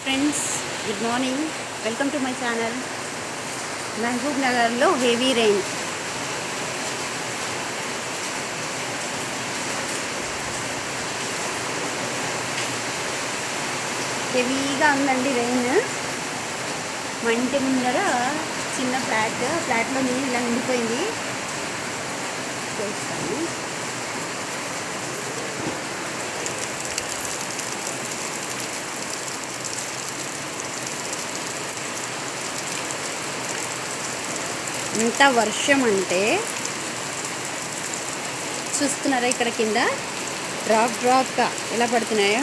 Friends, good morning. Welcome to my channel. మహబూబ్ నగర్లో heavy rain. హెవీగా ఉందండి రెయిన్. మా ఇంటి ముందర చిన్న ఫ్లాట్లో నీళ్ళు ఇలా నిండిపోయింది. చూస్తాను. ఎంత వర్షం అంటే చూస్తున్నారా, ఇక్కడ కింద డ్రాప్గా ఎలా పడుతున్నాయో.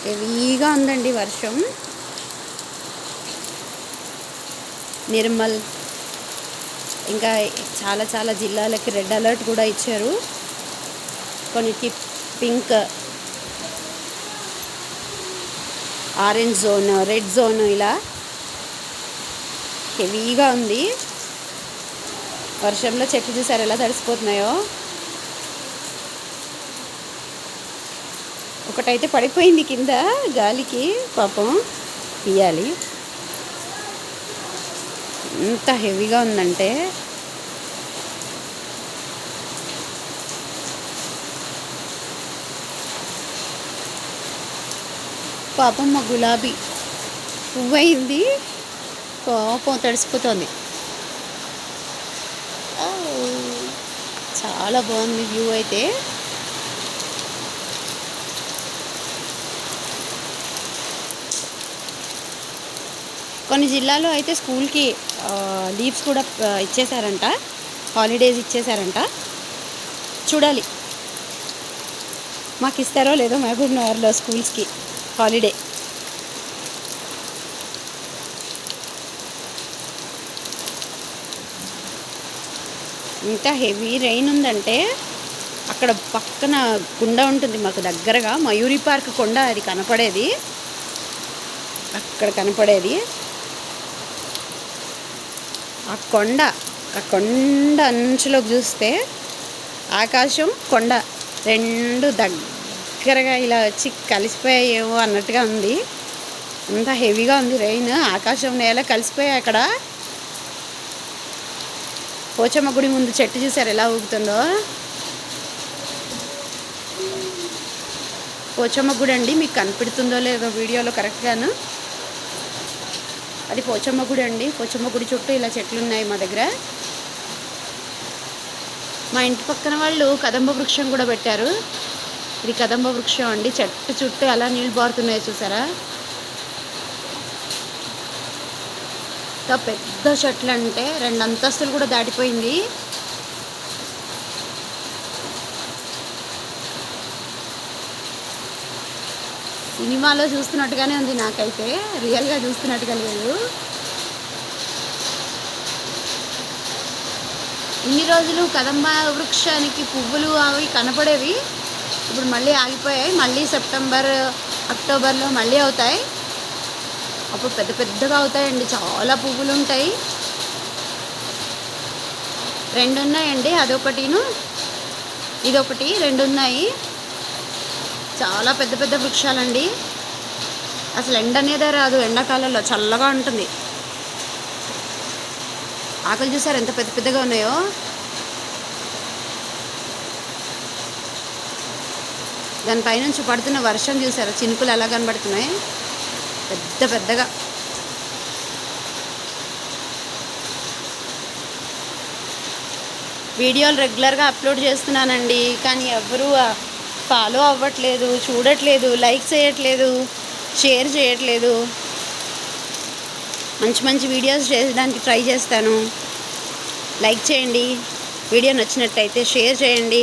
హెవీగా ఉందండి వర్షం. నిర్మల్ ఇంకా చాలా జిల్లాలకి రెడ్ అలర్ట్ కూడా ఇచ్చారు. కొన్నిటికి pink, orange zone, red zone ఇలా హెవీగా ఉంది. వర్షంలో చెట్లు చూసారు ఎలా తడిసిపోతున్నాయో. ఒకటైతే పడిపోయింది కింద గాలికి, పాపం తీయాలి. ఎంత హెవీగా ఉందంటే పాపం మా గులాబీ పువ్వయింది, పాపం తడిసిపోతుంది. చాలా బాగుంది వ్యూ అయితే. కొన్ని జిల్లాలో అయితే స్కూల్కి లీవ్స్ కూడా ఇచ్చేసారంట, హాలిడేస్ ఇచ్చేసారంట. చూడాలి మాకు ఇస్తారో లేదో మహబూబ్ నగర్లో స్కూల్స్కి హాలిడే. ఇంత హెవీ రెయిన్ ఉందంటే అక్కడ పక్కన కొండ ఉంటుంది మాకు దగ్గరగా, మయూరి పార్క్ కొండ, అది కనపడేది అక్కడ కనపడేది. ఆ కొండ అంచులోకి చూస్తే ఆకాశం కొండ రెండు దగ్గరగా ఇలా వచ్చి కలిసిపోయాయేమో అన్నట్టుగా ఉంది. అంత హెవీగా ఉంది రెయిన్. ఆకాశం నేల కలిసిపోయాయి. అక్కడ పోచమ్మ గుడి ముందు చెట్టు చూసారు ఎలా ఊగుతుందో. పోచమ్మ గుడి అండి, మీకు కనిపెడుతుందో లేదో వీడియోలో కరెక్ట్గాను. అది పోచమ్మ గుడి అండి. పోచమ్మ గుడి చుట్టూ ఇలా చెట్లు ఉన్నాయి మా దగ్గర. మా ఇంటి పక్కన వాళ్ళు కదంబ వృక్షం కూడా పెట్టారు. ఇది కదంబ వృక్షం అండి. చెట్టు చుట్టూ ఎలా నీళ్ళు బారుతున్నాయో చూసారా. పెద్ద చెట్లు అంటే 2 అంతస్తులు కూడా దాటిపోయింది. సినిమాలో చూస్తున్నట్టుగానే ఉంది నాకైతే, రియల్గా చూస్తున్నట్టుగా లేదు. ఇన్ని రోజులు కదంబ వృక్షానికి పువ్వులు అవి కనపడేవి, ఇప్పుడు మళ్ళీ ఆగిపోయాయి. మళ్ళీ సెప్టెంబర్, అక్టోబర్లో మళ్ళీ అవుతాయి. అప్పుడు పెద్దగా అవుతాయండి, చాలా పువ్వులు ఉంటాయి. 2 ఉన్నాయండి, అదొకటిను ఇదొకటి, 2 ఉన్నాయి. చాలా పెద్ద వృక్షాలండి. అసలు ఎండ అనేదే రాదు ఎండాకాలంలో, చల్లగా ఉంటుంది. ఆకులు చూసారు ఎంత పెద్దగా ఉన్నాయో. దానిపైనుంచి పడుతున్న వర్షం చూసారు, చినుకులు ఎలా కనబడుతున్నాయి పెద్దగా. వీడియోలు రెగ్యులర్గా అప్లోడ్ చేస్తున్నానండి, కానీ ఎవరు ఫాలో అవ్వట్లేదు, చూడట్లేదు, లైక్ చేయట్లేదు, షేర్ చేయట్లేదు. మంచి వీడియోస్ చేయడానికి ట్రై చేస్తాను. లైక్ చేయండి, వీడియో నచ్చినట్టయితే షేర్ చేయండి,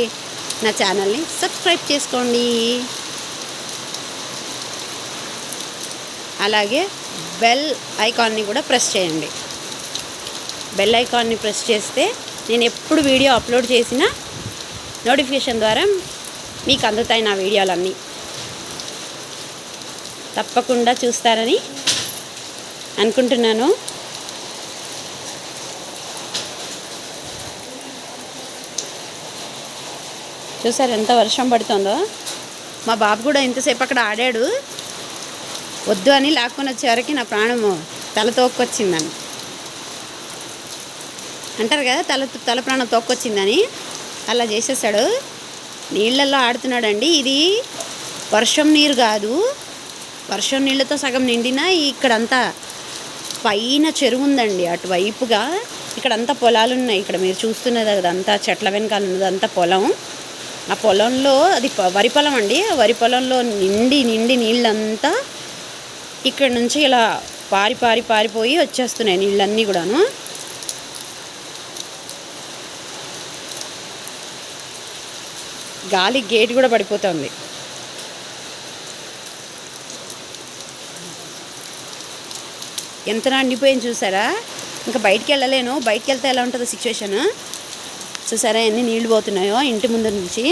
నా ఛానల్ని సబ్స్క్రైబ్ చేసుకోండి. అలాగే బెల్ ఐకాన్ని కూడా ప్రెస్ చేయండి. బెల్ ఐకాన్ని ప్రెస్ చేస్తే నేను ఎప్పుడు వీడియో అప్లోడ్ చేసినా నోటిఫికేషన్ ద్వారా మీకు అందుతాయి నా వీడియోలన్నీ. తప్పకుండా చూస్తారని అనుకుంటున్నాను. చూసారు ఎంత వర్షం పడుతుందో. మా బాబు కూడా ఇంతసేపు అక్కడ ఆడాడు. వద్దు అని లాక్కొని వచ్చేవరకు నా ప్రాణము తల తోక్కొచ్చిందని అంటారు కదా, తల ప్రాణం తోక్కొచ్చిందని. అలా చేసేసాడు. నీళ్ళల్లో ఆడుతున్నాడండి. ఇది వర్షం నీరు కాదు, వర్షం నీళ్ళతో సగం నిండిన ఇక్కడంతా పైన చెరువు ఉందండి అటువైపుగా. ఇక్కడంతా పొలాలు ఉన్నాయి. ఇక్కడ మీరు చూస్తున్నది అదంతా చెట్ల వెనకాల ఉన్నదంతా పొలం. ఆ పొలంలో అది వరి పొలం అండి. వరి పొలంలో నిండి నీళ్ళంతా ఇక్కడ నుంచి ఇలా పారిపోయి వచ్చేస్తున్నాయి నీళ్ళన్నీ కూడాను. గాలి గేట్ కూడా పడిపోతుంది. ఎంత నిండిపోయింది చూసారా. ఇంకా బయటికి వెళ్ళలేను. బయటికి వెళ్తే ఎలా ఉంటుందో సిచ్యువేషన్ చూసారా, ఎన్ని నీళ్లు పోతున్నాయో ఇంటి ముందు నుంచి.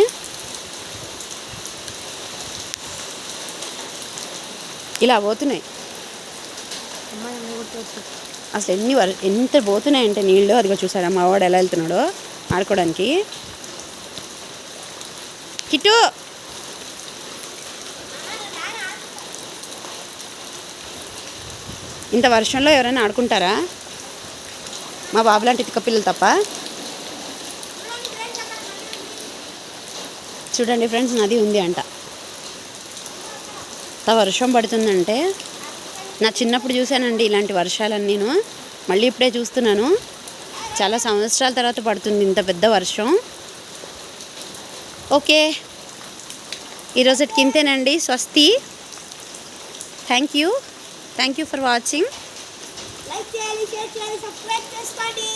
ఇలా పోతున్నాయి అసలు ఎంత పోతున్నాయంటే నీళ్ళు. అదిగో చూసారా మా వాడు ఎలా వెళ్తున్నాడో ఆడుకోవడానికి. కిట్టు ఇంత వర్షంలో ఎవరైనా ఆడుకుంటారా? మా బాబు లాంటి ఇటుక పిల్లలు తప్ప. చూడండి ఫ్రెండ్స్, నది ఉంది అంట. ఇంత వర్షం పడుతుందంటే నా చిన్నప్పుడు చూశానండి ఇలాంటి వర్షాలని. నేను మళ్ళీ ఇప్పుడే చూస్తున్నాను. చాలా సంవత్సరాల తర్వాత పడుతుంది ఇంత పెద్ద వర్షం. ఓకే, ఈరోజుకి ఇంతేనండి. స్వస్తి. Thank you for watching. Like చేయాలి, షేర్ చేయాలి, సబ్స్క్రైబ్ చేసుకోండి.